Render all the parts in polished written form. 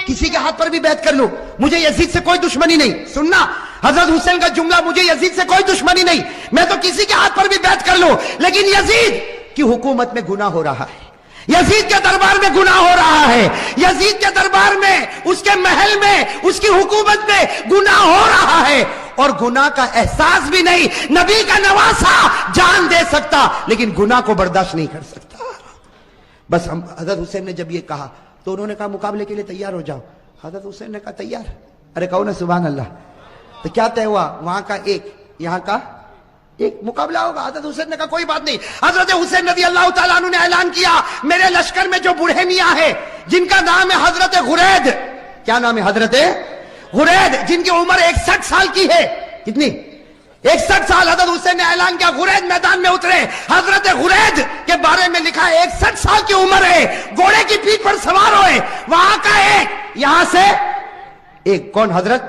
کسی کے ہاتھ پر بھی بیعت کر لوں, مجھے یزید سے کوئی دشمنی نہیں. سننا حضرت حسین کا جملہ, مجھے یزید سے کوئی دشمنی نہیں, میں تو کسی کے ہاتھ پر بھی بیعت کر لوں, لیکن یزید کی حکومت میں گناہ ہو رہا ہے, یزید کے دربار میں گناہ ہو رہا ہے, یزید کے دربار میں, اس کے محل میں, اس کی حکومت میں گناہ ہو رہا ہے, اور گناہ کا احساس بھی نہیں. نبی کا نواسا جان دے سکتا لیکن گناہ کو برداشت نہیں کر سکتا. بس ہم حضرت حسین نے جب یہ کہا تو انہوں نے کہا مقابلے کے لیے تیار ہو جاؤ. حضرت حسین نے کہا تیار. ارے کہو نا سبحان اللہ. تو کیا طے ہوا؟ وہاں کا ایک, یہاں کا ایک مقابلہ ہوگا. حضرت حسین نے کہا کوئی بات نہیں. حضرت حسین رضی اللہ تعالیٰ عنہ نے اعلان کیا, میرے لشکر میں جو بوڑھے میاں ہے جن کا نام ہے حضرت غرید, کیا نام ہے؟ حضرت غرید, جن کی عمر 61 سال کی ہے. کتنی؟ 61 سال. حضرت حسین نے اعلان کیا غرید میدان میں اترے. حضرت غرید کے بارے میں لکھا ہے 61 سال کی عمر ہے, گھوڑے کی پیٹھ پر سوار ہوئے. وہاں کا ایک, یہاں سے ایک, کون؟ حضرت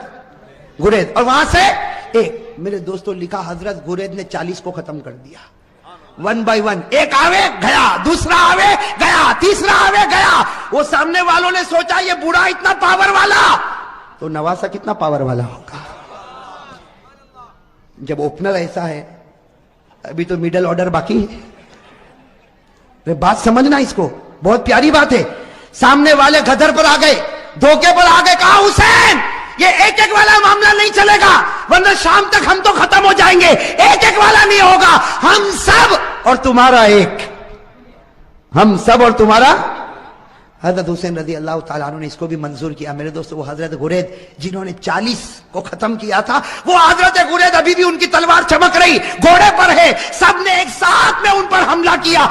غرید, اور وہاں سے ایک. میرے دوستو لکھا حضرت غرید نے 40 کو ختم کر دیا, 1 بائی 1. ایک آوے گیا, دوسرا آوے گیا, تیسرا آوے گیا. وہ سامنے والوں نے سوچا یہ بوڑھا اتنا پاور والا, تو نواسا کتنا پاور والا ہوگا. جب اوپنر ایسا ہے, ابھی تو میڈل آرڈر باقی ہے. بات سمجھنا اس کو, بہت پیاری بات ہے. سامنے والے گدر پر آ گئے, دھوکے پر آ گئے. کہا حسین یہ ایک ایک والا معاملہ نہیں چلے گا, ورنہ شام تک ہم تو ختم ہو جائیں گے. ایک ایک والا نہیں ہوگا, ہم سب اور تمہارا ایک, ہم سب اور تمہارا. حضرت حسین رضی اللہ تعالیٰ عنہ نے اس کو بھی منظور کیا. میرے دوستو وہ حضرت غرید جنہوں نے 40 کو ختم کیا تھا, وہ حضرت غرید ابھی بھی ان کی تلوار چمک رہی, گھوڑے پر ہے. سب نے ایک ساتھ میں ان پر حملہ کیا,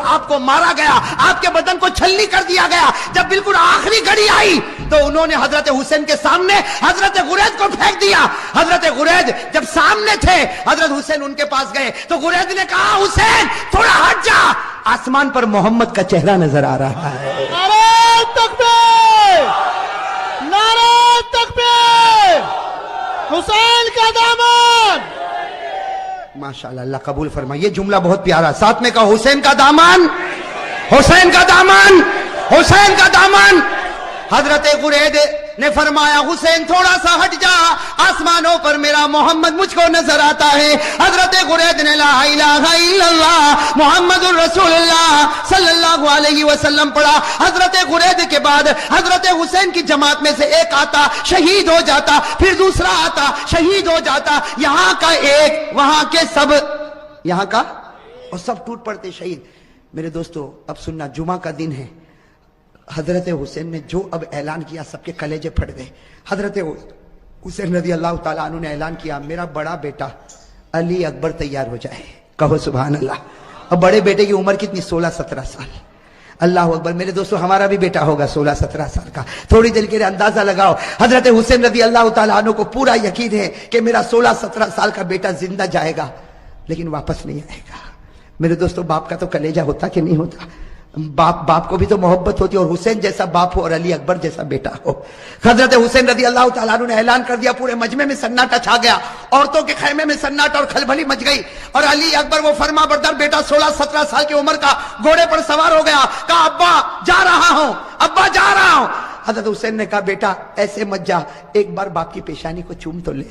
آپ کو مارا گیا, آپ کے بدن کو چھلنی کر دیا گیا. جب بالکل آخری گھڑی آئی تو انہوں نے حضرت حسین کے سامنے حضرت غرید کو پھینک دیا. حضرت غرید جب سامنے تھے, حضرت حسین ان کے پاس گئے تو غرید نے کہا حسین تھوڑا ہٹ جا, آسمان پر محمد کا چہرہ نظر آ رہا ہے. نعرہ تکبیر, نعرہ تکبیر, حسین کا دامن. ماشاءاللہ, اللہ قبول فرمائے. یہ جملہ بہت پیارا, ساتھ میں کہا حسین کا دامن, حسین کا دامن, حسین کا دامن. حضرت غرید نے فرمایا حسین تھوڑا سا ہٹ جا, آسمانوں پر میرا محمد مجھ کو نظر آتا ہے. حضرت غرید نے لا الہ الا اللہ محمد الرسول اللہ صلی اللہ علیہ وسلم پڑھا. حضرت غرید کے بعد حضرت حسین کی جماعت میں سے ایک آتا, شہید ہو جاتا, پھر دوسرا آتا, شہید ہو جاتا. یہاں کا ایک, وہاں کے سب, یہاں کا, اور سب ٹوٹ پڑتے شہید. میرے دوستو اب سننا, جمعہ کا دن ہے. حضرت حسین نے جو اب اعلان کیا سب کے کلیجے پھٹ گئے. حضرت حسین رضی اللہ تعالیٰ عنہ نے اعلان کیا میرا بڑا بیٹا علی اکبر تیار ہو جائے. کہو سبحان اللہ. اب بڑے بیٹے کی عمر کتنی؟ 16-17 سال. اللہ اکبر. میرے دوستو ہمارا بھی بیٹا ہوگا 16-17 سال کا. تھوڑی دل کے لیے اندازہ لگاؤ. حضرت حسین رضی اللہ تعالیٰ عنہ کو پورا یقین ہے کہ میرا 16-17 سال کا بیٹا زندہ جائے گا لیکن واپس نہیں آئے گا. میرے دوستو باپ کا تو کلیجہ ہوتا کہ نہیں ہوتا؟ باپ کو بھی تو محبت ہوتی, اور حسین جیسا باپ ہو اور علی اکبر جیسا بیٹا ہو. حضرت حسین رضی اللہ تعالیٰ عنہ نے اعلان کر دیا, پورے مجمع میں سناٹا چھا گیا, عورتوں کے خیمے میں سناٹا اور کھلبلی مچ گئی. اور علی اکبر وہ فرما بردار بیٹا 16-17 سال کی عمر کا گھوڑے پر سوار ہو گیا. کہا ابا جا رہا ہوں, ابا جا رہا ہوں. حضرت حسین نے کہا بیٹا ایسے مت جا, ایک بار باپ کی پیشانی کو چوم تو لے,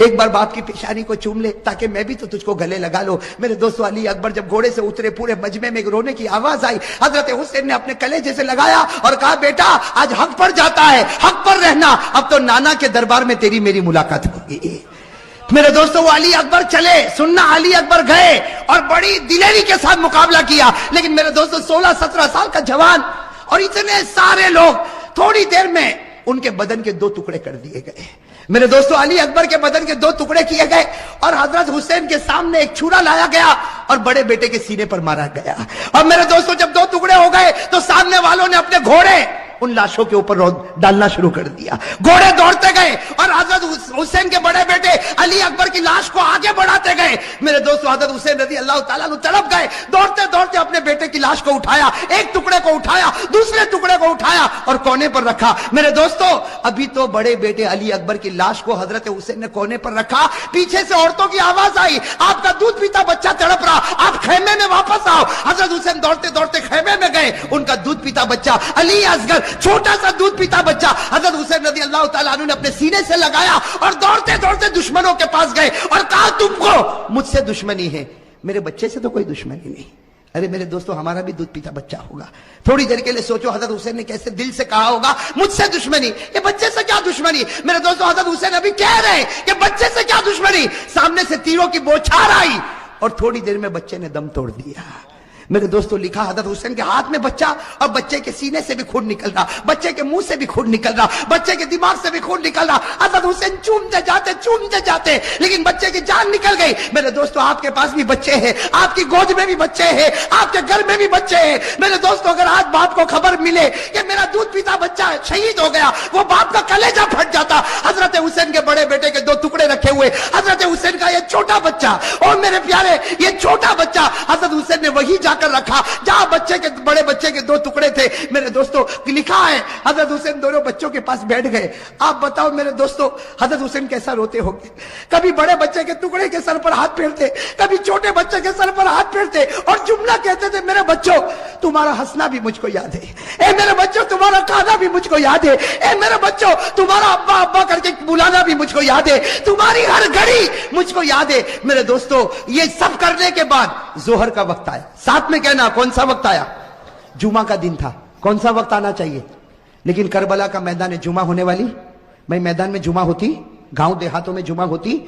ایک بار باپ کی پیشانی کو چوم لے تاکہ میں بھی تو تجھ کو گلے لگا لو. میرے دوستو علی اکبر جب گھوڑے سے اترے, پورے مجمع میں رونے کی آواز آئی. حضرت حسین نے اپنے کلیجے سے لگایا اور کہا بیٹا آج حق پر جاتا ہے, حق پر رہنا, اب تو نانا کے دربار میں تیری میری ملاقات ہوگی. میرے دوستو وہ علی اکبر چلے, سننا علی اکبر گئے اور بڑی دلیری کے ساتھ مقابلہ کیا. لیکن میرے دوستو 16-17 سال کا جوان اور اتنے سارے لوگ, تھوڑی دیر میں ان کے بدن کے 2 ٹکڑے کر دیے گئے. میرے دوستو علی اکبر کے بدن کے 2 ٹکڑے کیے گئے اور حضرت حسین کے سامنے ایک چھڑا لایا گیا اور بڑے بیٹے کے سینے پر مارا گیا. اور میرے دوستو جب 2 ٹکڑے ہو گئے تو سامنے والوں نے اپنے گھوڑے ان لاشوں کے اوپر ڈالنا شروع کر دیا. گھوڑے دوڑتے گئے اور حضرت حسین کے بڑے بیٹے علی اکبر کی لاش کو آگے بڑھاتے گئے. میرے دوستو حضرت حسین رضی اللہ تعالیٰ عنہ تڑپ گئے, دوڑتے دوڑتے اپنے بیٹے کی لاش کو اٹھایا, ایک ٹکڑے کو اٹھایا, دوسرے ٹکڑے کو اٹھایا اور کونے پر رکھا. میرے دوستو ابھی تو بڑے بیٹے علی اکبر کی لاش کو حضرت حسین نے کونے پر رکھا. پیچھے سے عورتوں کی آواز آئی, آپ کا دودھ پیتا بچہ تڑپ رہا, آپ خیمے میں واپس آؤ. حضرت حسین دوڑتے دوڑتے خیمے میں گئے, ان کا دودھ پیتا بچہ علی اصغر چھوٹا سا دودھ پیتا بچہ حضرت حسین رضی اللہ تعالیٰ عنہ نے اپنے سینے سے لگایا اور دوڑتے دوڑتے دشمنوں کے پاس گئے اور کہا تم کو مجھ سے دشمنی ہے، میرے بچے سے تو کوئی دشمنی نہیں۔ ارے میرے دوستو ہمارا بھی دودھ پیتا بچہ ہوگا، تھوڑی دیر کے لیے سوچو حضرت حسین نے کیسے دل سے کہا ہوگا مجھ سے دشمنی، یہ بچے سے کیا دشمنی؟ میرے دوستو حضرت حسین ابھی کہہ رہے کہ بچے سے کیا دشمنی، سامنے سے تیروں کی بوچھار آئی اور تھوڑی دیر میں بچے نے دم توڑ دیا۔ میرے دوستو لکھا حضرت حسین کے ہاتھ میں بچہ اور بچے کے سینے سے بھی خون نکل رہا، بچے کے منہ سے بھی خون نکل رہا، بچے کے دماغ سے بھی خون نکل رہا۔ حضرت حسین چومتے جاتے لیکن بچے کی جان نکل گئی۔ میرے دوستو آپ کے پاس بھی بچے ہیں، آپ کی گود میں بھی بچے ہیں، آپ کے گھر میں بھی بچے ہیں۔ میرے دوستو اگر آج باپ کو خبر ملے کہ میرا دودھ پیتا بچہ شہید ہو گیا، وہ باپ کا کلیجہ پھٹ جاتا۔ حضرت حسین کے بڑے بیٹے کے 2 ٹکڑے رکھے ہوئے، حضرت حسین کا یہ چھوٹا بچہ، اور میرے پیارے یہ چھوٹا بچہ حضرت حسین نے وہی جا کر رکھا جہاں بڑے بچے کے 2 ٹکڑے تھے۔ میرے دوستو لکھا ہے حضرت حسین دونوں بچوں کے پاس بیٹھ گئے۔ آپ بتاؤ میرے دوستو حضرت حسین کیسا روتے ہوں گے؟ کبھی بڑے بچے کے ٹکڑے کے سر پر ہاتھ پھیرتے، کبھی چھوٹے بچے کے سر پر ہاتھ پھیرتے اور جملہ کہتے تھے میرے بچوں تمہارا ہنسنا بھی مجھ کو یاد ہے، اے میرے بچوں تمہارا کھانا بھی مجھ کو یاد ہے، اے میرے بچوں تمہارا ابا ابا کر کے بلانا بھی مجھ کو یاد ہے، تمہاری ہر گھڑی مجھ کو یاد ہے۔ میرے دوستو یہ سب کرنے کے بعد ظہر کا وقت آیا، ساتھ میں کہنا کون سا وقت آیا؟ جمعہ کا دن تھا، کون سا وقت آنا چاہیے؟ لیکن کربلا کا میدان جمعہ ہونے والی، میں میدان میں جمعہ ہوتی، گاؤں دیہاتوں میں جمعہ ہوتی۔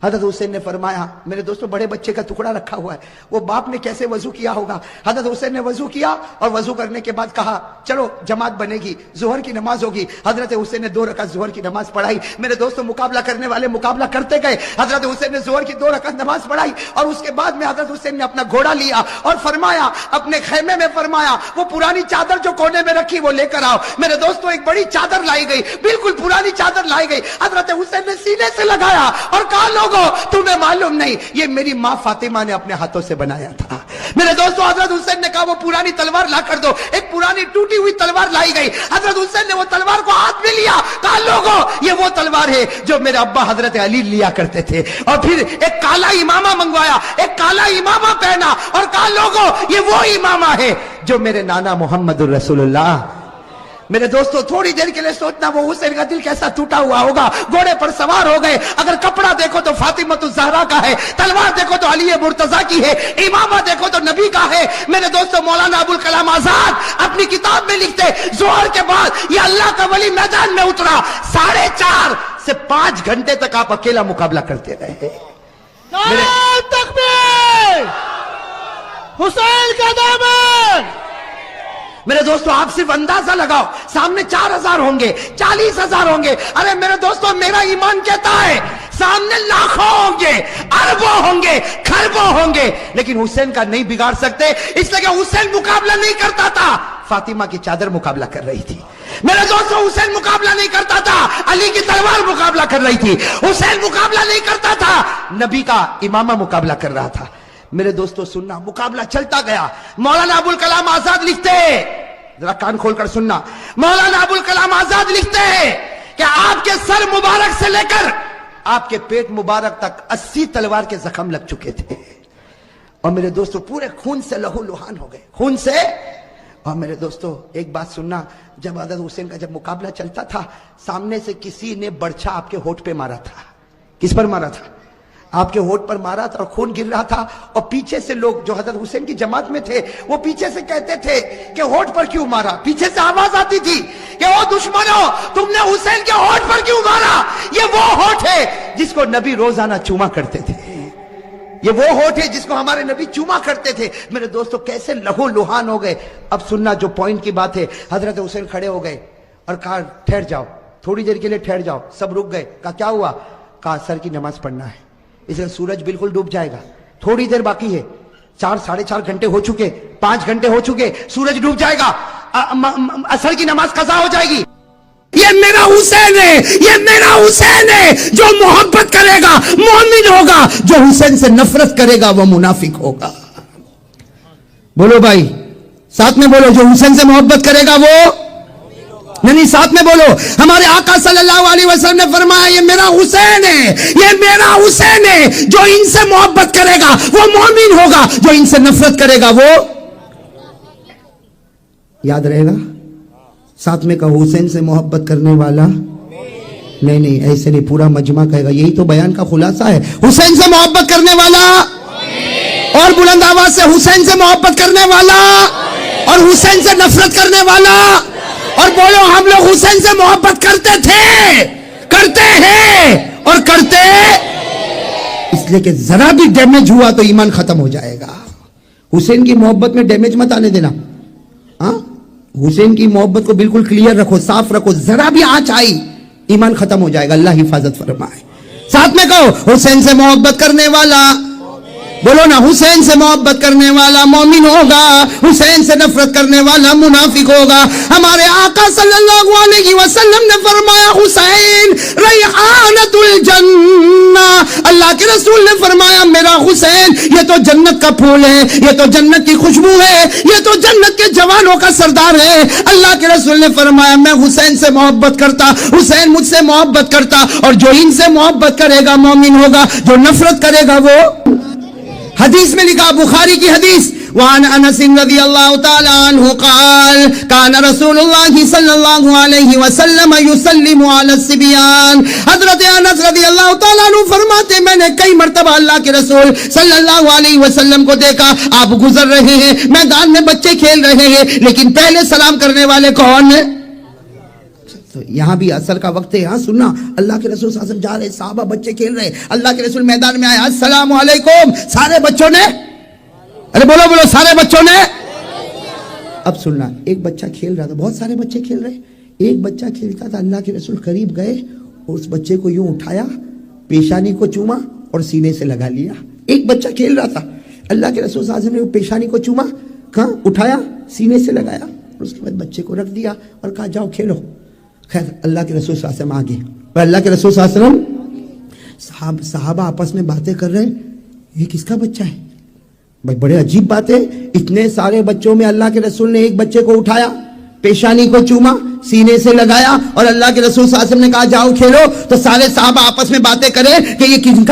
حضرت حسین نے فرمایا میرے دوستو بڑے بچے کا ٹکڑا رکھا ہوا ہے، وہ باپ نے کیسے وضو کیا ہوگا؟ حضرت حسین نے وضو کیا اور وضو کرنے کے بعد کہا چلو جماعت بنے گی، ظہر کی نماز ہوگی۔ حضرت حسین نے 2 رکعت ظہر کی نماز پڑھائی۔ میرے دوستو مقابلہ کرنے والے مقابلہ کرتے گئے، حضرت حسین نے ظہر کی 2 رکعت نماز پڑھائی اور اس کے بعد میں حضرت حسین نے اپنا گھوڑا لیا اور فرمایا اپنے خیمے میں فرمایا وہ پرانی چادر جو کونے میں رکھی وہ لے کر آؤ۔ میرے دوستو ایک بڑی چادر لائی گئی، بالکل پرانی چادر لائی گئی۔ حضرت حسین نے سینے سے لگایا اور کہا لوگوں تمہیں معلوم نہیں یہ میری ماں فاطمہ نے اپنے ہاتھوں سے بنایا تھا۔ میرے دوستو حضرت حسین نے کہا وہ پرانی تلوار لا کر دو، ایک پرانی ٹوٹی ہوئی تلوار لائی گئی۔ حضرت حسین نے وہ تلوار کو ہاتھ میں لیا، کہا لوگوں یہ وہ تلوار ہے جو میرے ابا حضرت علی لیا کرتے تھے، اور پھر ایک کالا امامہ منگوایا، ایک کالا امامہ پہنا اور کہا لوگوں یہ وہ امامہ ہے جو میرے نانا محمد الرسول اللہ۔ میرے دوستو تھوڑی دیر کے لیے سوچنا وہ حسین کا دل کیسا ٹوٹا ہوا ہوگا۔ گھوڑے پر سوار ہو گئے، اگر کپڑا دیکھو تو فاطمہ الزہرا کا ہے، تلوار دیکھو تو علی مرتضیٰ کی ہے، امامہ دیکھو تو نبی کا ہے۔ میرے دوستو مولانا ابوالکلام آزاد اپنی کتاب میں لکھتے ظہر کے بعد یہ اللہ کا ولی میدان میں اترا، 4.5 سے 5 گھنٹے تک آپ اکیلا مقابلہ کرتے رہے۔ نعرہ تکبیر، حسین کا دامن۔ میرے دوستو آپ صرف اندازہ لگاؤ، سامنے 4,000 ہوں گے، 40,000 ہوں گے۔ ارے میرے دوستو میرا ایمان کہتا ہے سامنے لاکھوں ہوں گے، اربوں ہوں گے، کھربوں ہوں گے، لیکن حسین کا نہیں بگاڑ سکتے، اس لیے کہ حسین مقابلہ نہیں کرتا تھا، فاطمہ کی چادر مقابلہ کر رہی تھی۔ میرے دوستو حسین مقابلہ نہیں کرتا تھا، علی کی تلوار مقابلہ کر رہی تھی۔ حسین مقابلہ نہیں کرتا تھا، نبی کا امامہ مقابلہ کر رہا تھا۔ میرے دوستو سننا، مقابلہ چلتا گیا۔ مولانا ابوالکلام آزاد لکھتے ہیں، ذرا کان کھول کر سننا، مولانا ابوالکلام آزاد لکھتے ہیں کہ آپ کے سر مبارک سے لے کر آپ کے پیٹ مبارک تک 80 تلوار کے زخم لگ چکے تھے، اور میرے دوستو پورے خون سے لہو لہان ہو گئے، خون سے۔ اور میرے دوستو ایک بات سننا، جب حضرت حسین کا جب مقابلہ چلتا تھا، سامنے سے کسی نے برچھا آپ کے ہونٹ پہ مارا تھا۔ کس پر مارا تھا؟ آپ کے ہونٹ پر مارا تھا اور خون گر رہا تھا، اور پیچھے سے لوگ جو حضرت حسین کی جماعت میں تھے وہ پیچھے سے کہتے تھے کہ ہونٹ پر کیوں مارا؟ پیچھے سے آواز آتی تھی کہ او دشمنوں تم نے حسین کے ہونٹ پر کیوں مارا؟ یہ وہ ہونٹ ہے جس کو نبی روزانہ چوما کرتے تھے، یہ وہ ہونٹ ہے جس کو ہمارے نبی چوما کرتے تھے۔ میرے دوستو کیسے لہو لہان ہو گئے۔ اب سننا جو پوائنٹ کی بات ہے، حضرت حسین کھڑے ہو گئے اور کہا ٹھہر جاؤ، تھوڑی دیر کے لیے ٹھہر جاؤ۔ سب رک گئے۔ کہا کیا ہوا؟ کہا سر کی نماز پڑھنا ہے، اس لیے سورج بالکل ڈوب جائے گا، تھوڑی دیر باقی ہے، 4-4.5 گھنٹے ہو چکے، 5 گھنٹے ہو چکے، سورج ڈوب جائے گا، عصر کی نماز قضا ہو جائے گی۔ یہ میرا حسین ہے، یہ میرا حسین ہے، جو محبت کرے گا مومن ہوگا، جو حسین سے نفرت کرے گا وہ منافق ہوگا۔ بولو بھائی ساتھ میں بولو، جو حسین سے محبت کرے گا وہ نہیں، ساتھ میں بولو۔ ہمارے آقا صلی اللہ علیہ وسلم نے فرمایا یہ میرا حسین ہے، یہ میرا حسین ہے، جو ان سے محبت کرے گا وہ مومن ہوگا، جو ان سے نفرت کرے گا وہ۔ یاد رہے گا؟ ساتھ میں کہو حسین سے محبت کرنے والا نہیں ایسے نہیں، پورا مجمع کہے گا. یہی تو بیان کا خلاصہ ہے. حسین سے محبت کرنے والا اور بلند آواز سے حسین سے محبت کرنے والا اور حسین سے نفرت کرنے والا. اور بولو ہم لوگ حسین سے محبت کرتے تھے، کرتے ہیں اور کرتے، اس لیے کہ ذرا بھی ڈیمیج ہوا تو ایمان ختم ہو جائے گا. حسین کی محبت میں ڈیمیج مت آنے دینا. ہاں حسین کی محبت کو بالکل کلیئر رکھو، صاف رکھو. ذرا بھی آنچ آئی ایمان ختم ہو جائے گا. اللہ حفاظت فرمائے. ساتھ میں کہو حسین سے محبت کرنے والا، بولو نا، حسین سے محبت کرنے والا مومن ہوگا، حسین سے نفرت کرنے والا منافق ہوگا. ہمارے آقا صلی اللہ علیہ وسلم نے فرمایا حسین ریحانۃ الجنہ. اللہ کے رسول نے فرمایا میرا حسین یہ تو جنت کا پھول ہے، یہ تو جنت کی خوشبو ہے، یہ تو جنت کے جوانوں کا سردار ہے. اللہ کے رسول نے فرمایا میں حسین سے محبت کرتا، حسین مجھ سے محبت کرتا، اور جو ان سے محبت کرے گا مومن ہوگا، جو نفرت کرے گا وہ. حدیث میں لکھا، بخاری کی حدیث، وعن انس رضی اللہ تعالی عنہ قال کان رسول اللہ صلی اللہ علیہ وسلم یسلم علی الصبیان. حضرت انس رضی اللہ تعالی عنہ فرماتے میں نے کئی مرتبہ اللہ کے رسول صلی اللہ علیہ وسلم کو دیکھا، آپ گزر رہے ہیں، میدان میں بچے کھیل رہے ہیں، لیکن پہلے سلام کرنے والے کون ہیں؟ تو یہاں بھی اثر کا وقت ہے. ہاں سننا، اللہ کے رسول صلی اللہ علیہ وسلم جا رہے، صحابہ بچے کھیل رہے، اللہ کے رسول میدان میں آئے، السلام علیکم. سارے بچوں نے، ارے بولو بولو، سارے بچوں نے. اب سننا، ایک بچہ کھیل رہا تھا، بہت سارے بچے کھیل رہے، ایک بچہ کھیلتا تھا. اللہ کے رسول قریب گئے اور اس بچے کو یوں اٹھایا، پیشانی کو چوما اور سینے سے لگا لیا. ایک بچہ کھیل رہا تھا، اللہ کے رسول صلی اللہ علیہ وسلم نے پیشانی کو چوما، کہاں اٹھایا، سینے سے لگایا، اور اس کے بعد بچے کو رکھ دیا اور کہا جاؤ کھیلو. خیر اللہ کے رسول صلی اللہ علیہ وسلم آگے، اور اللہ کے رسول صلی اللہ علیہ وسلم، صحابہ آپس میں باتیں کر رہے، یہ کس کا بچہ ہے؟ بھائی بڑے عجیب بات ہے، اتنے سارے بچوں میں اللہ کے رسول نے ایک بچے کو اٹھایا، پیشانی کو چوما، سینے سے لگایا، اور اللہ کے رسول صلی اللہ علیہ وسلم نے کہا جاؤ کھیلو. تو سارے صحابہ آپس میں باتیں کرے کہ یہ کن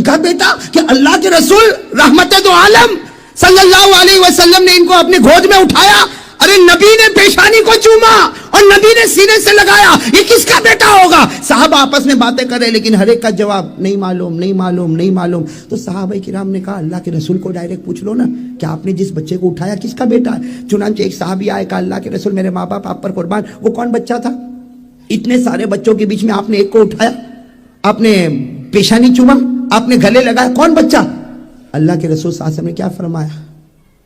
کا بیٹا، کہ اللہ کے رسول رحمت دو عالم صلی اللہ علیہ وسلم نے ان کو اپنے گود میں اٹھایا. ارے نبی نے پیشانی کو چوما اور نبی نے سینے سے لگایا، یہ کس کا بیٹا ہوگا؟ صحابہ آپس میں باتیں کر رہے، لیکن ہر ایک کا جواب نہیں معلوم، نہیں معلوم، نہیں معلوم. تو صحابہ کرام نے کہا اللہ کے رسول کو ڈائریکٹ پوچھ لو نا کہ آپ نے جس بچے کو اٹھایا کس کا بیٹا ہے. چنانچہ ایک صحابی آئے، کہا اللہ کے رسول میرے ماں باپ آپ پر قربان، وہ کون بچہ تھا؟ اتنے سارے بچوں کے بیچ میں آپ نے ایک کو اٹھایا، آپ نے پیشانی چوما، آپ نے گلے لگایا، کون بچہ؟ اللہ کے رسول صلی اللہ علیہ وسلم نے کیا فرمایا؟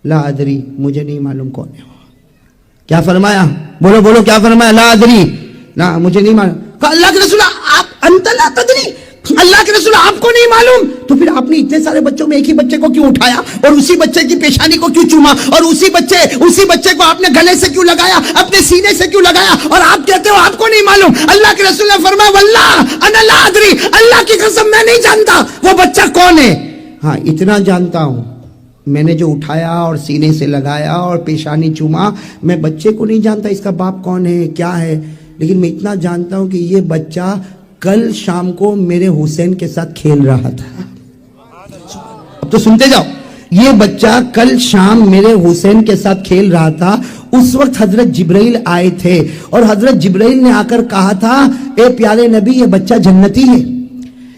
لا ادری، مجھے نہیں معلوم کون ہے. کیا فرمایا؟ بولو بولو، کیا فرمایا؟ لا ادری، نہ مجھے نہیں معلوم. کہا اللہ کے رسول آپ انت لا تدری، اللہ کے رسول آپ کو نہیں معلوم، تو پھر آپ نے اتنے سارے بچوں میں ایک ہی بچے کو کیوں اٹھایا اور اسی بچے کی پیشانی کو کیوں چوما اور اسی بچے کو آپ نے گلے سے کیوں لگایا، اپنے سینے سے کیوں لگایا، اور آپ کہتے ہو آپ کو نہیں معلوم؟ اللہ کے رسول نے فرمایا واللہ انا لا ادری، اللہ کی قسم میں نہیں جانتا وہ بچہ کون ہے. ہاں اتنا جانتا ہوں، میں نے جو اٹھایا اور سینے سے لگایا اور پیشانی چوما، میں بچے کو نہیں جانتا اس کا باپ کون ہے کیا ہے، لیکن میں اتنا جانتا ہوں کہ یہ بچہ کل شام کو میرے حسین کے ساتھ کھیل رہا تھا. اب تو سنتے جاؤ، یہ بچہ کل شام میرے حسین کے ساتھ کھیل رہا تھا. اس وقت حضرت جبرائیل آئے تھے اور حضرت جبرائیل نے آ کر کہا تھا اے پیارے نبی یہ بچہ جنتی ہے.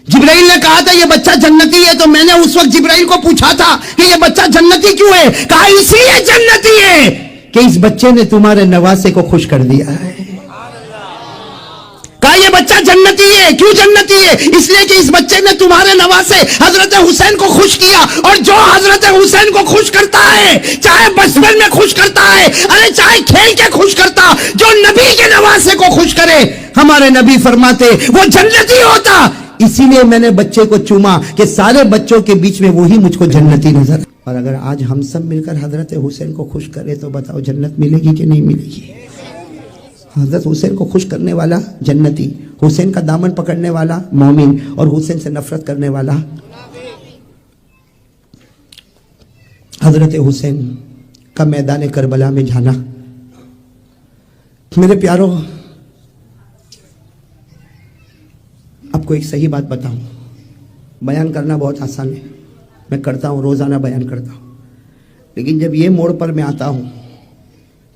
جبرائیل نے کہا تھا یہ بچہ جنتی ہے، تو میں نے اس وقت جبرائیل کو پوچھا تھا کہ یہ بچہ جنتی کیوں ہے؟ کہا اس لیے جنتی ہے کہ اس بچے نے تمہارے نواسے کو خوش کر دیا ہے. کہا یہ بچہ جنتی ہے، کیوں جنتی ہے؟ اس لیے کہ اس بچے نے تمہارے نواسے حضرت حسین کو خوش کیا، اور جو حضرت حسین کو خوش کرتا ہے، چاہے بچپن میں خوش کرتا ہے، ارے چاہے کھیل کے خوش کرتا، جو نبی کے نواسے کو خوش کرے، ہمارے نبی فرماتے وہ جنتی ہوتا. اسی لیے میں نے بچے کو چوما کہ سارے بچوں کے بیچ میں وہی مجھ کو جنتی نظر. اور اگر آج ہم سب مل کر حضرت حسین کو خوش کرے تو بتاؤ جنت ملے گی کہ نہیں ملے گی؟ حضرت حسین کو خوش کرنے والا جنتی، حسین کا دامن پکڑنے والا مومن، اور حسین سے نفرت کرنے والا. حضرت حسین کا میدان کربلا میں جانا، میرے پیاروں آپ کو ایک صحیح بات بتاؤں، بیان کرنا بہت آسان ہے، میں کرتا ہوں، روزانہ بیان کرتا ہوں، لیکن جب یہ موڑ پر میں آتا ہوں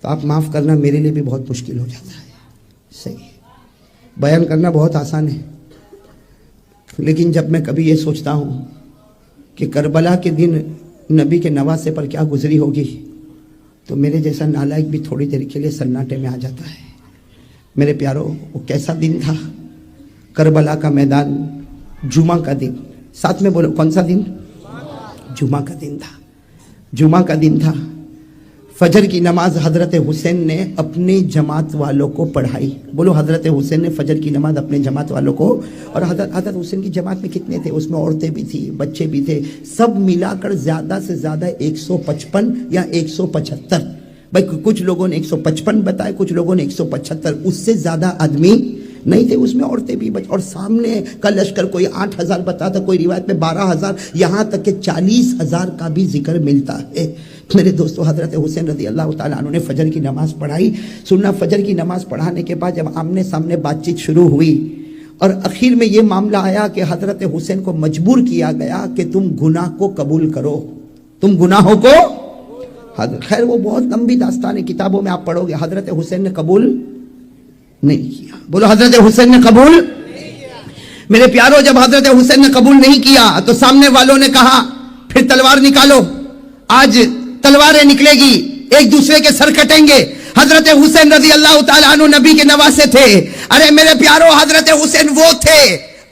تو آپ معاف کرنا میرے لیے بھی بہت مشکل ہو جاتا ہے. صحیح بیان کرنا بہت آسان ہے، لیکن جب میں کبھی یہ سوچتا ہوں کہ کربلا کے دن نبی کے نواسے پر کیا گزری ہوگی تو میرے جیسا نالائق بھی تھوڑی دیر کے لیے سناٹے میں آ جاتا ہے. میرے پیارو، وہ کیسا دن تھا؟ کربلا کا میدان، جمعہ کا دن. ساتھ میں بولو، کون سا دن؟ جمعہ کا دن تھا. جمعہ کا دن تھا. فجر کی نماز حضرت حسین نے اپنے جماعت والوں کو پڑھائی. بولو، حضرت حسین نے فجر کی نماز اپنے جماعت والوں کو. اور حضرت حسین کی جماعت میں کتنے تھے؟ اس میں عورتیں بھی تھی، بچے بھی تھے، سب ملا کر زیادہ سے زیادہ 155 یا 175. بھائی کچھ لوگوں نے 155 بتائے، کچھ لوگوں نے 175. اس سے زیادہ آدمی نہیں تھے. اس میں عورتیں بھی اور سامنے کا لشکر کوئی 8000 بتاتا، کوئی روایت میں 12000، یہاں تک کہ 40000 کا بھی ذکر ملتا ہے. میرے دوستو، حضرت حسین رضی اللہ تعالیٰ عنہ نے فجر کی نماز پڑھائی. سننا، فجر کی نماز پڑھانے کے بعد جب آمنے سامنے بات چیت شروع ہوئی اور اخیر میں یہ معاملہ آیا کہ حضرت حسین کو مجبور کیا گیا کہ تم گناہ کو قبول کرو، تم گناہوں کو. خیر وہ بہت لمبی داستان ہے، کتابوں میں آپ پڑھو گے. حضرت حسین نے قبول نہیں کیا. بولو، حضرت حسین نے قبول نہیں کیا. میرے پیارو، جب حضرت حسین نے قبول نہیں کیا تو سامنے والوں نے کہا پھر تلوار نکالو، آج تلواریں نکلے گی، ایک دوسرے کے سر کٹیں گے. حضرت حسین رضی اللہ تعالیٰ عنہ نبی کے نواسے تھے. ارے میرے پیارو، حضرت حسین وہ تھے،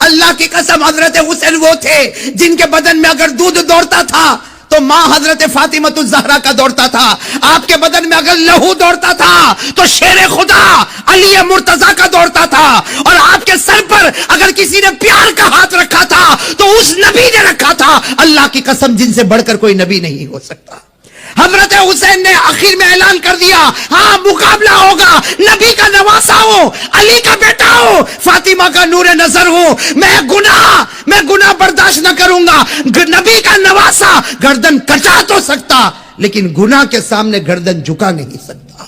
اللہ کی قسم حضرت حسین وہ تھے جن کے بدن میں اگر دودھ دوڑتا تھا تو ماں حضرت فاطمہ الزہرا کا دوڑتا تھا. آپ کے بدن میں اگر لہو دوڑتا تھا تو شیر خدا علی مرتضیٰ کا دوڑتا تھا. اور آپ کے سر پر اگر کسی نے پیار کا ہاتھ رکھا تھا تو اس نبی نے رکھا تھا. اللہ کی قسم جن سے بڑھ کر کوئی نبی نہیں ہو سکتا. حضرت حسین نے آخر میں اعلان کر دیا، ہاں مقابلہ ہوگا، نبی کا نواسا ہوں، علی کا بیٹا ہوں، فاطمہ کا نور نظر ہوں. میں گناہ برداشت نہ کروں گا. نبی کا نواسا گردن کٹا تو سکتا لیکن گناہ کے سامنے گردن جھکا نہیں سکتا.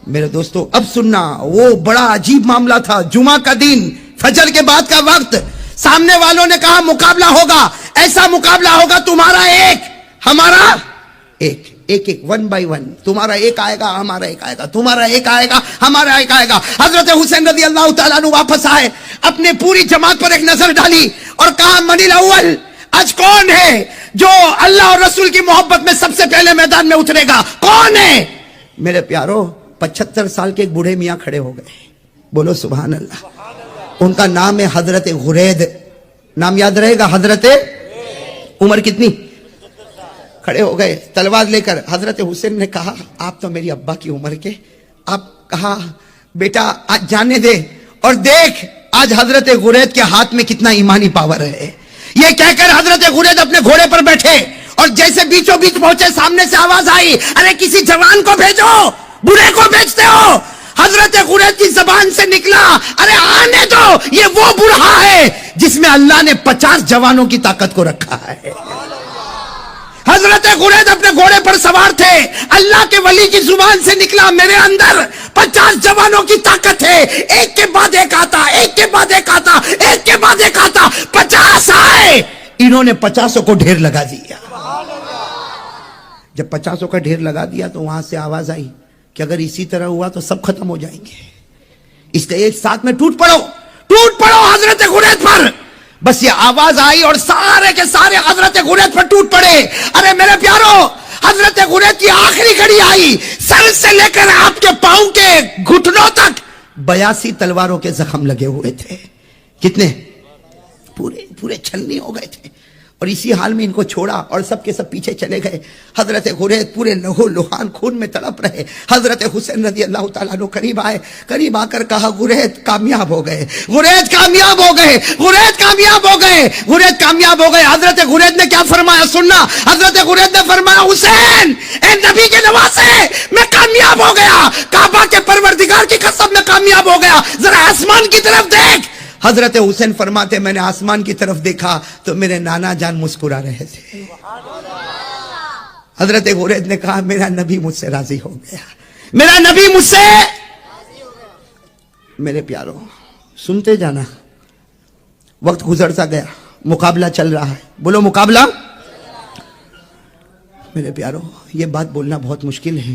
میرے دوستو، اب سننا، وہ بڑا عجیب معاملہ تھا. جمعہ کا دن، فجر کے بعد کا وقت. سامنے والوں نے کہا مقابلہ ہوگا، ایسا مقابلہ ہوگا تمہارا ایک ہمارا ایک، ایک ایک، 1 by 1. تمہارا ایک آئے گا، ہمارا ایک آئے گا، تمہارا ایک آئے گا، ہمارا ایک آئے گا. حضرت حسین رضی اللہ تعالیٰ عنہ واپس آئے، اپنے پوری جماعت پر ایک نظر ڈالی اور کہا من الاول، آج کون ہے جو اللہ اور رسول کی محبت میں سب سے پہلے میدان میں اترے گا؟ کون ہے؟ میرے پیارو، 75 سال کے ایک بوڑھے میاں کھڑے ہو گئے. بولو سبحان اللہ. ان کا نام ہے حضرت غرید. نام یاد رہے گا، حضرت. عمر کتنی؟ کھڑے ہو گئے تلوار لے کر. حضرت حسین نے کہا آپ تو میری ابا کی عمر کے. آپ کہا بیٹا آج جانے دے اور دیکھ آج حضرت غرید کے ہاتھ میں کتنا ایمانی پاور ہے. یہ کہہ کر حضرت غرید اپنے گھوڑے پر بیٹھے اور جیسے بیچوں بیچ پہنچے سامنے سے آواز آئی، ارے کسی جوان کو بھیجو، بوڑھے کو بھیجتے ہو. حضرت غرید کی زبان سے نکلا، ارے آنے دو، یہ وہ بوڑھا ہے جس میں اللہ نے 50 جوانوں کی طاقت کو رکھا ہے. حضرت غرید اپنے گھوڑے پر سوار تھے. اللہ کے ولی کی زبان سے نکلا، میرے اندر 50 جوانوں کی طاقت ہے. ایک کے بعد ایک آتا، ایک کے بعد ایک آتا، ایک کے بعد ایک آتا. 50 آئے، انہوں نے 50 کو ڈھیر لگا دیا. جب 50 کا ڈھیر لگا دیا تو وہاں سے آواز آئی کہ اگر اسی طرح ہوا تو سب ختم ہو جائیں گے، اس لیے ایک ساتھ میں ٹوٹ پڑو حضرت غرید پر. بس یہ آواز آئی اور سارے کے سارے حضرت غرید پر ٹوٹ پڑے. ارے میرے پیارو، حضرت غرید کی آخری گھڑی آئی، سر سے لے کر آپ کے پاؤں کے گھٹنوں تک 82 تلواروں کے زخم لگے ہوئے تھے. کتنے؟ پورے چھلنی ہو گئے تھے. اور اسی حال میں ان کو چھوڑا اور سب کے سب پیچھے چلے گئے. حضرت غرید پورے لہو لہان خون میں تڑپ رہے. حضرت حسین رضی اللہ تعالیٰ عنہ قریب آئے، قریب آ کر کہا غرید کامیاب ہو گئے، غرید کامیاب ہو گئے، غرید کامیاب ہو گئے، غرید کامیاب ہو گئے. حضرت غرید نے کیا فرمایا؟ سننا، حضرت غرید نے فرمایا حسین اے نبی کے نواسے، میں کامیاب ہو گیا، کعبہ کے پروردگار کی قسم میں کامیاب ہو گیا. ذرا آسمان کی طرف دیکھ. حضرت حسین فرماتے میں نے آسمان کی طرف دیکھا تو میرے نانا جان مسکرا رہے تھے. حضرت غرید نے کہا میرا نبی مجھ سے راضی ہو گیا، میرا نبی مجھ سے. میرے پیارو سنتے جانا، وقت گزرتا گیا، مقابلہ چل رہا ہے. بولو مقابلہ. میرے پیارو یہ بات بولنا بہت مشکل ہے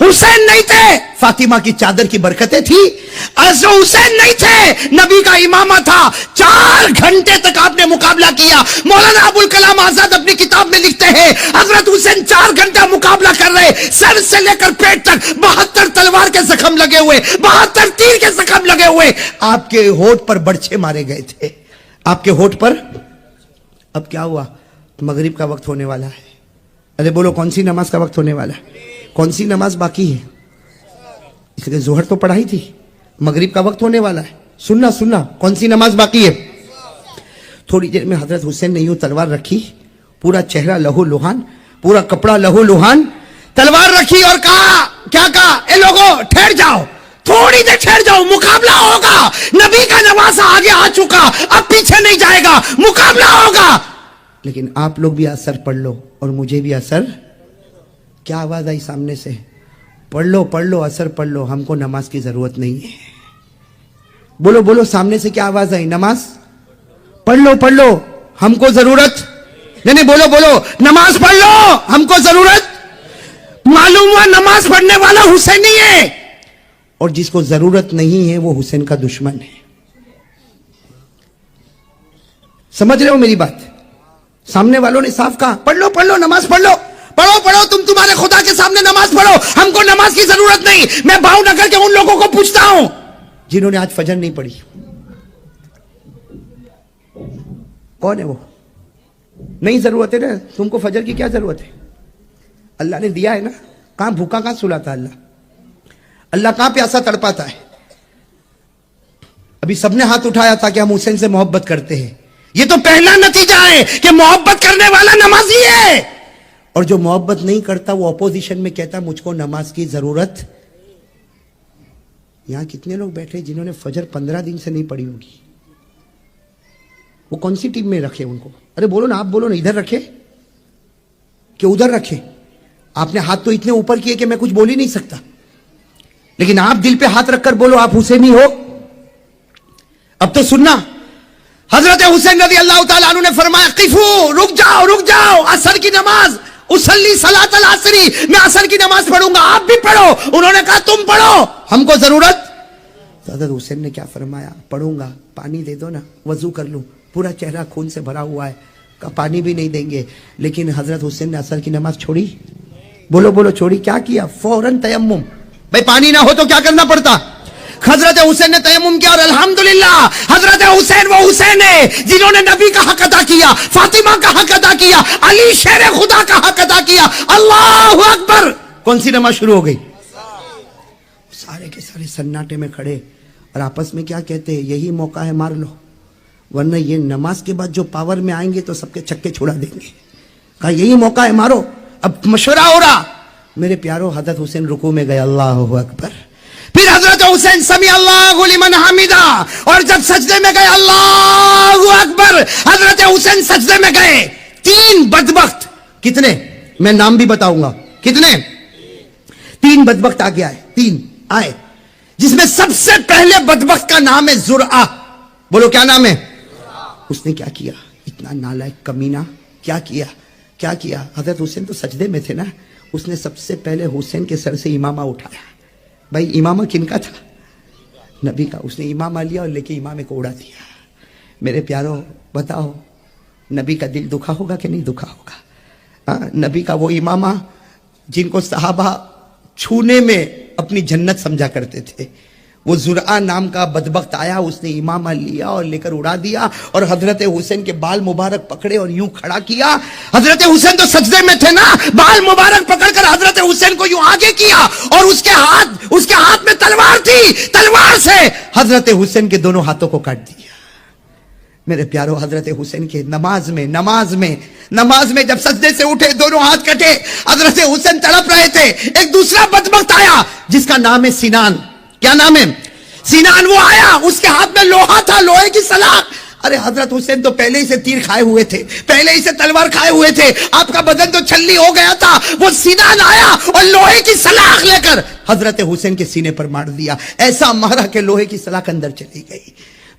حسین نہیں تھے فاطمہ کی چادر کی برکتیں تھی. حضرت حسین نہیں تھے نبی کا امامہ تھا. 4 گھنٹے تک آپ نے مقابلہ کیا. مولانا ابوالکلام آزاد اپنی کتاب میں لکھتے ہیں حضرت حسین 4 گھنٹہ مقابلہ کر رہے, سر سے لے کر پیٹ تک 72 تلوار کے زخم لگے ہوئے, 72 تیر کے زخم لگے ہوئے. آپ کے ہونٹ پر برچھے مارے گئے تھے, آپ کے ہونٹ پر. اب کیا ہوا؟ مغرب کا وقت ہونے والا ہے. ارے بولو کون سی نماز کا وقت ہونے والا ہے؟ کون سی نماز باقی ہے؟ اس لیے ظہر تو پڑھائی تھی, مغرب کا وقت ہونے والا ہے. سننا کون سی نماز باقی ہے؟ تھوڑی دیر میں حضرت حسین نے یوں تلوار رکھی, پورا چہرہ لہو لہان, پورا کپڑا لہو لہان, تلوار رکھی اور کہا, کیا کہا؟ اے لوگوں ٹھہر جاؤ, تھوڑی دیر ٹھہر جاؤ, مقابلہ ہوگا. نبی کا نواسہ آگے آ چکا, اب پیچھے نہیں جائے گا, مقابلہ ہوگا. لیکن آپ لوگ بھی اثر پڑھ لو اور مجھے بھی اثر. کیا آواز آئی سامنے سے؟ پڑھ لو اثر پڑھ لو, ہم کو نماز کی ضرورت نہیں ہے. بولو سامنے سے کیا آواز آئی؟ نماز پڑھ لو ہم کو ضرورت نہیں. بولو نماز پڑھ لو ہم کو ضرورت. معلوم ہوا نماز پڑھنے والا حسینی ہے, اور جس کو ضرورت نہیں ہے وہ حسین کا دشمن ہے. سمجھ رہے ہو میری بات؟ سامنے والوں نے صاف کہا پڑھ لو نماز پڑھ لو, پڑھو تم تمہارے خدا کے سامنے نماز پڑھو, ہم کو نماز کی ضرورت نہیں. میں بھاؤ نگر کے ان لوگوں کو پوچھتا ہوں جنہوں نے آج فجر نہیں پڑھی, کون ہے وہ؟ نہیں ضرورت ہے نا تم کو فجر کی, کیا ضرورت ہے؟ اللہ نے دیا ہے نا. کہاں بھوکا کہاں سلاتا اللہ کہاں پیاسا تڑپاتا ہے؟ ابھی سب نے ہاتھ اٹھایا تھا کہ ہم حسین سے محبت کرتے ہیں. یہ تو پہلا نتیجہ ہے کہ محبت کرنے والا نمازی ہے, اور جو محبت نہیں کرتا وہ اپوزیشن میں کہتا مجھ کو نماز کی ضرورت. یہاں کتنے لوگ بیٹھے جنہوں نے فجر 15 دن سے نہیں پڑھی ہوگی؟ وہ کون سی ٹیم میں رکھے ان کو؟ ارے بولو نا, آپ بولو نا, ادھر رکھے کہ ادھر رکھے؟ آپ نے ہاتھ تو اتنے اوپر کیے کہ میں کچھ بول ہی نہیں سکتا, لیکن آپ دل پہ ہاتھ رکھ کر بولو آپ حسینی ہو. اب تو سننا, حضرت حسین رضی اللہ تعالیٰ عنہ نے فرمایا قفو, رک جاؤ, عصر کی نماز, اصلی صلاۃ العصری, میں عصر کی نماز پڑھوں گا, آپ بھی پڑھو. انہوں نے کہا تم پڑھو, ہم کو ضرورت. حضرت حسین نے کیا فرمایا؟ پڑھوں گا, پانی دے دو نا, وضو کر لوں, پورا چہرہ خون سے بھرا ہوا ہے, پانی بھی نہیں دیں گے. لیکن حضرت حسین نے عصر کی نماز چھوڑی؟ بولو چھوڑی. کیا کیا؟ فوراً تیمم. بھائی پانی نہ ہو تو کیا کرنا پڑتا؟ حضرت حسین نے تیمم کیا, اور الحمدللہ حضرت حسین وہ حسین ہے جنہوں نے نبی کا حق ادا کیا, فاطمہ کا حق ادا کیا, علی شیر خدا کا حق ادا کیا. اللہ اکبر. کون سی نماز شروع ہو گئی؟ سارے کے سارے سناٹے میں کھڑے اور آپس میں کیا کہتے ہیں؟ یہی موقع ہے, مار لو, ورنہ یہ نماز کے بعد جو پاور میں آئیں گے تو سب کے چکے چھڑا دیں گے. کہا یہی موقع ہے, مارو. اب مشورہ ہو رہا. میرے پیارو, حضرت حسین رکوع میں گئے, اللہ اکبر. پھر حضرت حسین سمی اللہ لمن حمیدہ, اور جب سجدے میں گئے, اللہ اکبر, حضرت حسین سجدے میں گئے. 3 بدبخت, کتنے میں نام بھی بتاؤں گا, کتنے؟ 3 بدبخت آگے آئے, 3 آئے, جس میں سب سے پہلے بدبخت کا نام ہے زرعہ. بولو کیا نام ہے؟ اس نے کیا کیا؟ اتنا نالائق کمینہ, کیا کیا؟ حضرت حسین تو سجدے میں تھے نا, اس نے سب سے پہلے حسین کے سر سے امامہ اٹھایا. بھائی امامہ کن کا تھا؟ نبی کا. اس نے امامہ لیا اور لے کے امامے کو اڑا دیا. میرے پیارو بتاؤ, نبی کا دل دکھا ہوگا کہ نہیں دکھا ہوگا؟ نبی کا وہ امامہ جن کو صحابہ چھونے میں اپنی جنت سمجھا کرتے تھے, وہ زرعہ نام کا بدبخت آیا, اس نے امامہ لیا اور لے کر اڑا دیا, اور حضرت حسین کے بال مبارک پکڑے اور یوں کھڑا کیا. حضرت حسین تو سجدے میں تھے نا, بال مبارک پکڑ کر حضرت حسین کو یوں آگے کیا, اور اس کے ہاتھ میں تلوار تھی, تلوار سے حضرت حسین کے دونوں ہاتھوں کو کاٹ دیا. میرے پیارو, حضرت حسین کے نماز میں جب سجدے سے اٹھے, دونوں ہاتھ کٹے, حضرت حسین تڑپ رہے تھے. ایک دوسرا بدبخت آیا جس کا نام ہے سینان. کیا نام ہے؟ سینان. وہ آیا, اس کے ہاتھ میں لوہا تھا, لوہے کی سلاخ. ارے حضرت حسین تو پہلے ہی سے تیر کھائے ہوئے تھے, پہلے ہی سے تلوار کھائے ہوئے تھے, آپ کا بدن تو چھلی ہو گیا تھا. وہ سینان آیا اور لوہے کی سلاخ لے کر حضرت حسین کے سینے پر مار دیا. ایسا مارا کہ لوہے کی سلاخ اندر چلی گئی.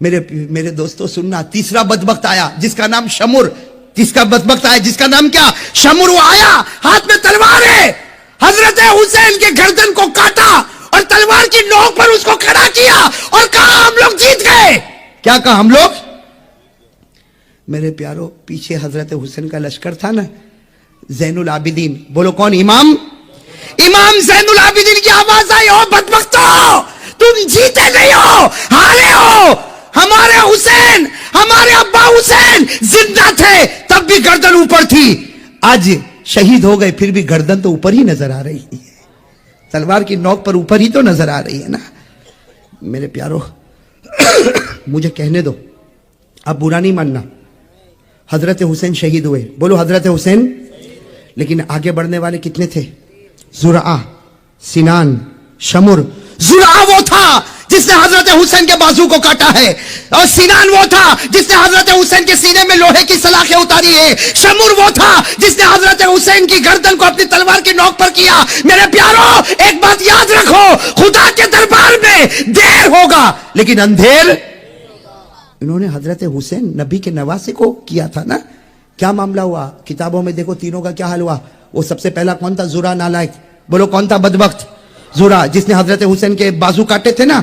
میرے دوستو سننا, تیسرا بدبخت آیا جس کا نام شمر. جس کا بدبخت آیا جس کا نام کیا؟ شمر. وہ آیا, ہاتھ میں تلوار ہے. حضرت حسین کے گردن کو کاٹا اور تلوار کی نوک پر اس کو کھڑا کیا اور کہا ہم لوگ جیت گئے. کیا کہا ہم لوگ؟ میرے پیارو پیچھے حضرت حسین کا لشکر تھا نا, زین العابدین, بولو کون؟ امام زین العابدین کی آواز آئی, او بدبختو تم جیتے نہیں ہو, ہارے ہو. ہمارے حسین, ہمارے ابا حسین زندہ تھے تب بھی گردن اوپر تھی, آج شہید ہو گئے پھر بھی گردن تو اوپر ہی نظر آ رہی ہے, تلوار کی نوک پر اوپر ہی تو نظر آ رہی ہے نا. میرے پیارو مجھے کہنے دو, اب برا نہیں ماننا, حضرت حسین شہید ہوئے, بولو حضرت حسین. لیکن آگے بڑھنے والے کتنے تھے؟ زرعہ, سنان, شمر. زرعہ وہ تھا جس نے حضرت حسین کے بازو کو کاٹا ہے, اور سنان وہ تھا جس نے حضرت حسین کے سینے میں لوہے کی سلاخیں اتاری ہے. شمر وہ تھا جس نے حضرت حسین کی گردن کو اپنی تلوار کی نوک پر کیا. میرے پیارو ایک بات یاد رکھو, خدا کے دربار میں دیر ہوگا لیکن اندھیر. انہوں نے حضرت حسین نبی کے نواسے کو کیا تھا نا. کیا معاملہ ہوا کتابوں میں دیکھو, تینوں کا کیا حال ہوا. وہ سب سے پہلا کون تھا؟ زرع نالائق. بولو کون تھا بدبخت؟ زرع, جس نے حضرت حسین کے بازو کاٹے تھے نا.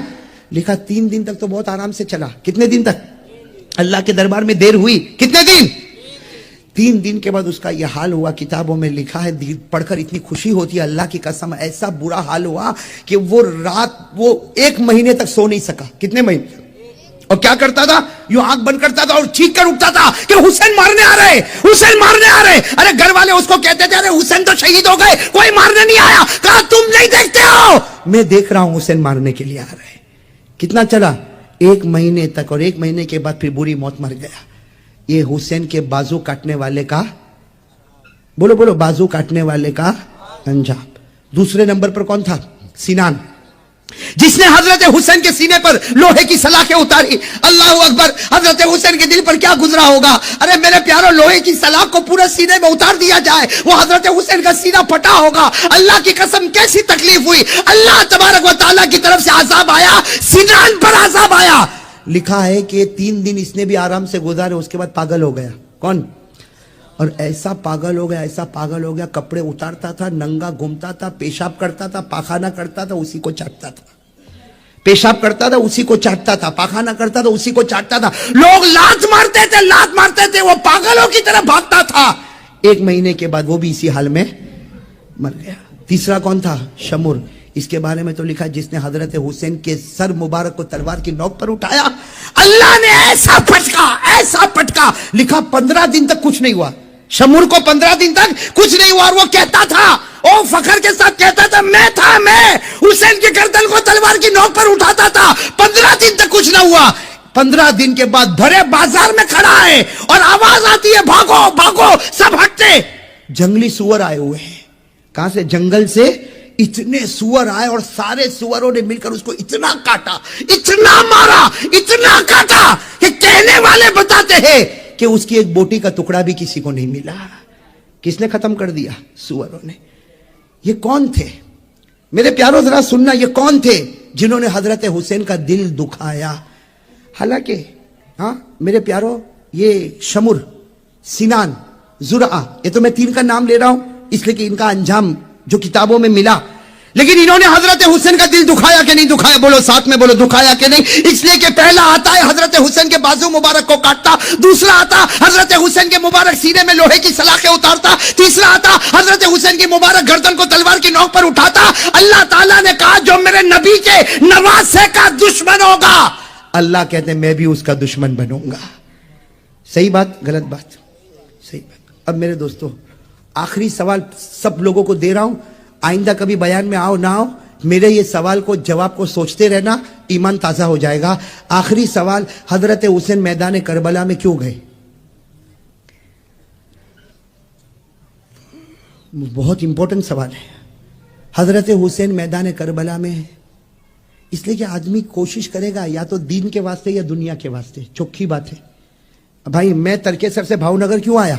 لکھا 3 دن تک تو بہت آرام سے چلا. کتنے دن تک؟ اللہ کے دربار میں دیر ہوئی. کتنے دن؟ 3 دن کے بعد اس کا یہ حال ہوا. کتابوں میں لکھا ہے, پڑھ کر اتنی خوشی ہوتی ہے, اللہ کی قسم ایسا برا حال ہوا کہ وہ رات وہ 1 مہینے تک سو نہیں سکا. کتنے مہینے؟ اور کیا کرتا تھا؟ یوں آنکھ بند کرتا تھا اور چیخ کر اٹھتا تھا کہ حسین مارنے آ رہے, حسین مارنے آ رہے. ارے گھر والے اس کو کہتے تھے ارے حسین تو شہید ہو گئے, کوئی مارنے نہیں آیا. کہا تم نہیں دیکھتے ہو, میں دیکھ رہا ہوں حسین مارنے کے لیے آ رہے. کتنا چلا؟ 1 مہینے تک, اور 1 مہینے کے بعد پھر بری موت مر گیا. یہ حسین کے بازو کاٹنے والے کا, بولو بولو, بازو کاٹنے والے کا انجام. دوسرے نمبر پر کون تھا؟ سنان, جس نے حضرت حسین کے سینے پر لوہے کی سلاخیں اتاری. اللہ اکبر, حضرت حسین کے دل پر کیا گزرا ہوگا. ارے میرے پیارو لوہے کی سلاخ کو پورے سینے میں اتار دیا جائے, وہ حضرت حسین کا سینہ پھٹا ہوگا. اللہ کی قسم کیسی تکلیف ہوئی. اللہ تبارک و تعالیٰ کی طرف سے عذاب آیا, سنان پر عذاب آیا. لکھا ہے کہ 3 دن اس نے بھی آرام سے گزارے, اس کے بعد پاگل ہو گیا. کون؟ اور ایسا پاگل ہو گیا, ایسا پاگل ہو گیا, کپڑے اتارتا تھا, ننگا گھومتا تھا, پیشاب کرتا تھا, پاخانہ کرتا تھا, اسی کو چاٹتا تھا. پیشاب کرتا تھا اسی کو چاٹتا تھا, پاخانہ کرتا تھا اسی کو چاٹتا تھا. لوگ لات مارتے تھے, وہ پاگلوں کی طرح بھاگتا تھا. 1 مہینے کے بعد وہ بھی اسی حال میں مر گیا. تیسرا کون تھا؟ شمر. اس کے بارے میں تو لکھا جس نے حضرت حسین کے سر مبارک کو تلوار کی نوک پر اٹھایا, اللہ نے ایسا پٹکا. لکھا 15 دن تک کچھ نہیں ہوا. شمر کو 15 دن تک کچھ نہیں ہوا, اور وہ کہتا تھا, او فخر کے ساتھ کہتا تھا, میں حسین کے گردن کو تلوار کی نوک پر اٹھاتا تھا. 15 دن تک کچھ نہ ہوا. 15 دن کے بعد بھرے بازار میں کھڑا ہے اور آواز آتی ہے بھاگو بھاگو, سب ہٹتے. جنگلی سور آئے ہوئے ہیں. کہاں سے؟ جنگل سے. اتنے سور آئے اور سارے سوروں نے مل کر اس کو اتنا کاٹا, اتنا مارا, اتنا کاٹا کہ کہنے والے بتاتے ہیں کہ اس کی ایک بوٹی کا ٹکڑا بھی کسی کو نہیں ملا. کس نے ختم کر دیا؟ سوروں نے. یہ کون تھے میرے پیاروں؟ ذرا سننا, یہ کون تھے جنہوں نے حضرت حسین کا دل دکھایا؟ حالانکہ ہاں میرے پیاروں, یہ شمر, سنان, زرعہ, یہ تو میں 3 کا نام لے رہا ہوں اس لیے کہ ان کا انجام جو کتابوں میں ملا. لیکن انہوں نے حضرت حسین کا دل دکھایا کہ نہیں دکھایا؟ بولو ساتھ میں بولو, دکھایا کہ نہیں؟ اس لیے کہ پہلا آتا ہے حضرت حسین کے بازو مبارک کو کاٹتا, دوسرا آتا حضرت حسین کے مبارک سینے میں لوہے کی سلاخیں اتارتا, تیسرا آتا حضرت حسین کی مبارک گردن کو تلوار کی نوک پر اٹھاتا. اللہ تعالیٰ نے کہا جو میرے نبی کے نواسے کا دشمن ہوگا, اللہ کہتے ہیں میں بھی اس کا دشمن بنوں گا. صحیح بات غلط بات؟ صحیح بات. اب میرے دوستو آخری سوال سب لوگوں کو دے رہا ہوں, آئندہ کبھی بیان میں آؤ نہ آؤ, میرے یہ سوال کو جواب کو سوچتے رہنا, ایمان تازہ ہو جائے گا. آخری سوال, حضرت حسین میدان کربلا میں کیوں گئے؟ بہت امپورٹنٹ سوال ہے. حضرت حسین میدان کربلا میں اس لیے کہ آدمی کوشش کرے گا یا تو دین کے واسطے یا دنیا کے واسطے. چوکھی بات ہے بھائی, میں ترکیسر سے بھاؤ نگر کیوں آیا؟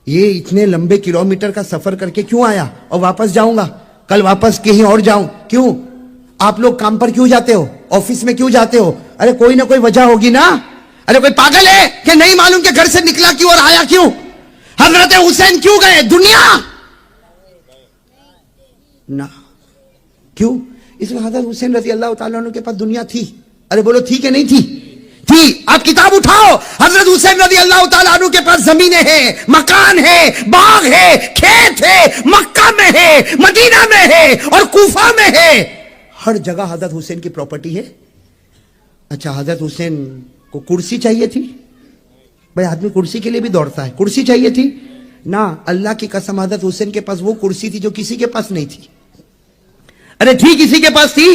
یہ اتنے لمبے کلومیٹر کا سفر کر کے کیوں آیا؟ اور واپس جاؤں گا, کل واپس کہیں اور جاؤں. کیوں؟ آپ لوگ کام پر کیوں جاتے ہو؟ آفس میں کیوں جاتے ہو؟ ارے کوئی نہ کوئی وجہ ہوگی نا. ارے کوئی پاگل ہے کہ نہیں معلوم کہ گھر سے نکلا کیوں اور آیا کیوں؟ حضرت حسین کیوں گئے؟ دنیا. نہ. کیوں؟ اس میں حضرت حسین رضی اللہ تعالیٰ عنہ کے پاس دنیا تھی. ارے بولو تھی کہ نہیں تھی؟ تھی. آپ کتاب اٹھاؤ, حضرت حسین رضی اللہ تعالیٰ عنہ کے پاس زمینیں ہیں, مکان ہے, باغ ہے, کھیت ہے, مکہ میں ہے, مدینہ میں ہے اور کوفہ میں ہے. ہر جگہ حضرت حسین کی پراپرٹی ہے. اچھا, حضرت حسین کو کرسی چاہیے تھی؟ بھائی آدمی کرسی کے لیے بھی دوڑتا ہے. کرسی چاہیے تھی نہ. اللہ کی قسم حضرت حسین کے پاس وہ کرسی تھی جو کسی کے پاس نہیں تھی. ارے تھی, کسی کے پاس تھی.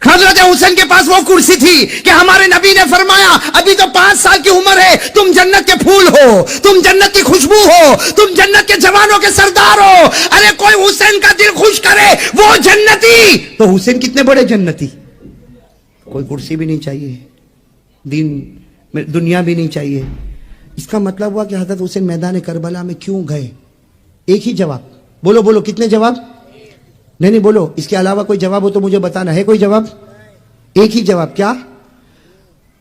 حضرت حسین کے پاس وہ کرسی تھی کہ ہمارے نبی نے فرمایا ابھی تو 5 سال کی عمر ہے, تم جنت کے پھول ہو, تم جنت کی خوشبو ہو, تم جنت کے جوانوں کے سردار ہو. ارے کوئی حسین کا دل خوش کرے وہ جنتی. تو حسین کتنے بڑے جنتی. کوئی کرسی بھی نہیں چاہیے, دنیا بھی نہیں چاہیے. اس کا مطلب ہوا کہ حضرت حسین میدان کربلا میں کیوں گئے؟ ایک ہی جواب. بولو بولو, کتنے جواب؟ نہیں بولو, اس کے علاوہ کوئی جواب ہو تو مجھے بتانا ہے. کوئی جواب؟ ایک ہی جواب. کیا؟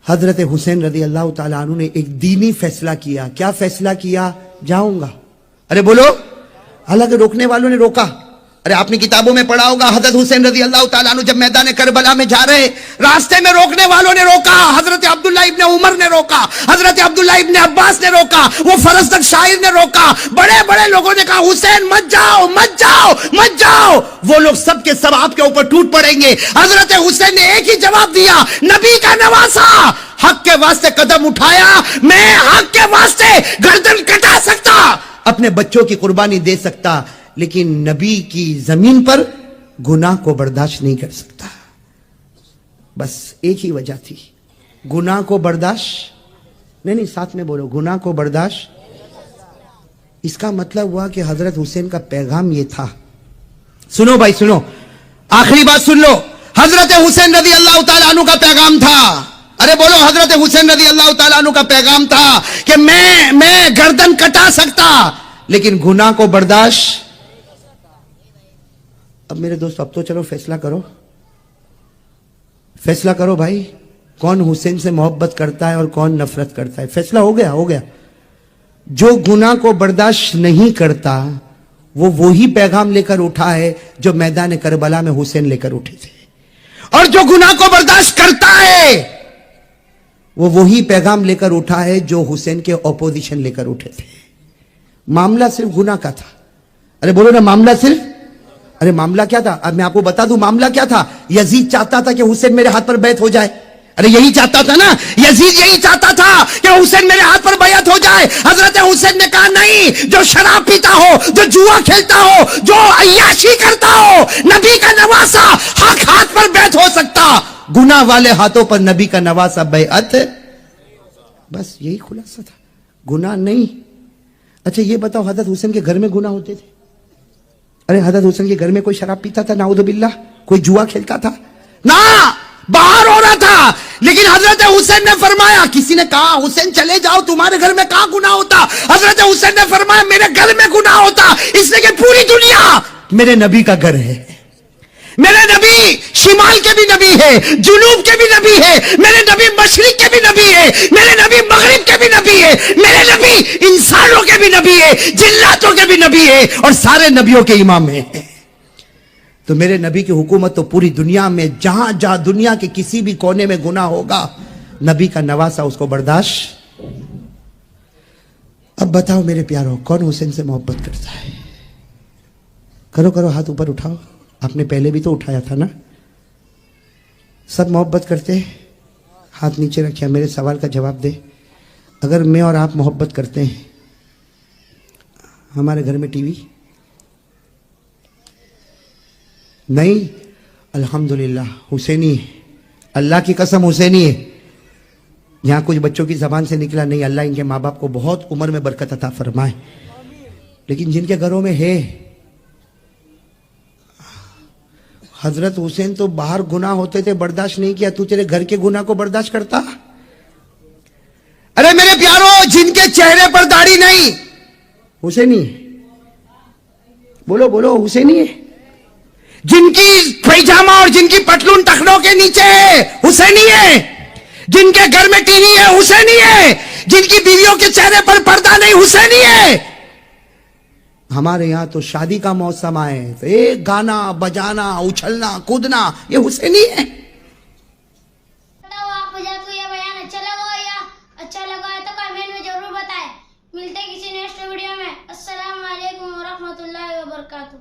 حضرت حسین رضی اللہ تعالیٰ عنہ نے ایک دینی فیصلہ کیا. کیا فیصلہ کیا؟ جاؤں گا. ارے بولو. حالانکہ روکنے والوں نے روکا. ارے آپ نے کتابوں میں پڑھا ہوگا, حضرت حسین رضی اللہ تعالیٰ عنہ جب میدان کربلا میں جا رہے, راستے میں روکنے والوں نے روکا. حضرت عبداللہ ابن عمر نے روکا, حضرت عبداللہ ابن عباس نے روکا, وہ فرزدق شاعر نے روکا, بڑے بڑے لوگوں نے کہا حسین مت جاؤ, مت جاؤ, مت جاؤ. وہ لوگ سب کے سب آپ کے اوپر ٹوٹ پڑیں گے. حضرت حسین نے ایک ہی جواب دیا, نبی کا نواسا, حق کے واسطے قدم اٹھایا, میں حق کے واسطے گردن کٹا سکتا, اپنے بچوں کی قربانی دے سکتا, لیکن نبی کی زمین پر گناہ کو برداشت نہیں کر سکتا. بس ایک ہی وجہ تھی, گناہ کو برداشت نہیں. ساتھ میں بولو, گناہ کو برداشت. اس کا مطلب ہوا کہ حضرت حسین کا پیغام یہ تھا. سنو بھائی سنو, آخری بات سن لو. حضرت حسین رضی اللہ تعالیٰ عنہ کا پیغام تھا. ارے بولو, حضرت حسین رضی اللہ تعالیٰ عنہ کا پیغام تھا کہ میں گردن کٹا سکتا لیکن گناہ کو برداشت. اب میرے دوست, اب تو چلو فیصلہ کرو, فیصلہ کرو بھائی, کون حسین سے محبت کرتا ہے اور کون نفرت کرتا ہے. فیصلہ ہو گیا, ہو گیا. جو گناہ کو برداشت نہیں کرتا وہ وہی پیغام لے کر اٹھا ہے جو میدان کربلا میں حسین لے کر اٹھے تھے, اور جو گناہ کو برداشت کرتا ہے وہ وہی پیغام لے کر اٹھا ہے جو حسین کے اپوزیشن لے کر اٹھے تھے. معاملہ صرف گناہ کا تھا. ارے بولو نا, معاملہ صرف. ارے معاملہ کیا تھا؟ اب میں آپ کو بتا دوں معاملہ کیا تھا. یزید چاہتا تھا کہ حسین میرے ہاتھ پر بیعت ہو جائے. ارے یہی چاہتا تھا نا, یزید یہی چاہتا تھا کہ حسین میرے ہاتھ پر بیعت ہو جائے. حضرت حسین نے کہا نہیں, جو شراب پیتا ہو, جو جوا کھیلتا ہو, جو عیاشی کرتا ہو, نبی کا نواسا حق ہاتھ پر بیعت ہو سکتا, گناہ والے ہاتھوں پر نبی کا نواسا بیعت. بس یہی خلاصہ تھا, گناہ نہیں. اچھا یہ بتاؤ, حضرت حسین کے گھر میں گناہ ہوتے تھے؟ ارے حضرت حسین کے گھر میں کوئی شراب پیتا تھا؟ نعوذ باللہ. کوئی جوا کھیلتا تھا؟ نہ, باہر ہو رہا تھا. لیکن حضرت حسین نے فرمایا, کسی نے کہا حسین چلے جاؤ, تمہارے گھر میں کہاں گناہ ہوتا؟ حضرت حسین نے فرمایا میرے گھر میں گناہ ہوتا, اس لیے کہ پوری دنیا میرے نبی کا گھر ہے. میرے نبی شمال کے بھی نبی ہے, جنوب کے بھی نبی ہے, میرے نبی مشرق کے بھی نبی ہے, میرے نبی مغرب کے بھی نبی ہے, میرے نبی انسانوں کے بھی نبی ہے, جناتوں کے بھی نبی ہے, اور سارے نبیوں کے امام ہیں. تو میرے نبی کی حکومت تو پوری دنیا میں, جہاں جہاں دنیا کے کسی بھی کونے میں گناہ ہوگا, نبی کا نواسا اس کو برداشت. اب بتاؤ میرے پیاروں, کون حسین سے محبت کرتا ہے؟ کرو کرو, ہاتھ اوپر اٹھاؤ. آپ نے پہلے بھی تو اٹھایا تھا نا. سب محبت کرتے ہیں؟ ہاتھ نیچے رکھیا. میرے سوال کا جواب دے. اگر میں اور آپ محبت کرتے ہیں, ہمارے گھر میں ٹی وی نہیں؟ الحمدللہ حسینی ہے, اللہ کی قسم حسینی ہے. یہاں کچھ بچوں کی زبان سے نکلا نہیں, اللہ ان کے ماں باپ کو بہت عمر میں برکت عطا فرمائے. لیکن جن کے گھروں میں ہے, حضرت حسین تو باہر گناہ ہوتے تھے برداشت نہیں کیا, تو تیرے گھر کے گناہ کو برداشت کرتا؟ ارے میرے پیاروں, جن کے چہرے پر داڑھی نہیں حسینی ہے. بولو بولو, حسینی ہے. جن کی پیجامہ اور جن کی پتلون ٹخنوں کے نیچے ہے حسینی ہے. جن کے گھر میں ٹی وی ہے حسینی ہے. جن کی بیویوں کے چہرے پر پردہ نہیں حسینی ہے. ہمارے یہاں تو شادی کا موسم آئے تو ایک گانا بجانا اچھلنا کودنا یہ حسینی ہے. آپ حضرات کو یہ بیان اچھا لگا ہے تو کمنٹ میں ضرور بتائیں. ملتے کسی نیکسٹ ویڈیو میں. السلام علیکم ورحمۃ اللہ وبرکاتہ.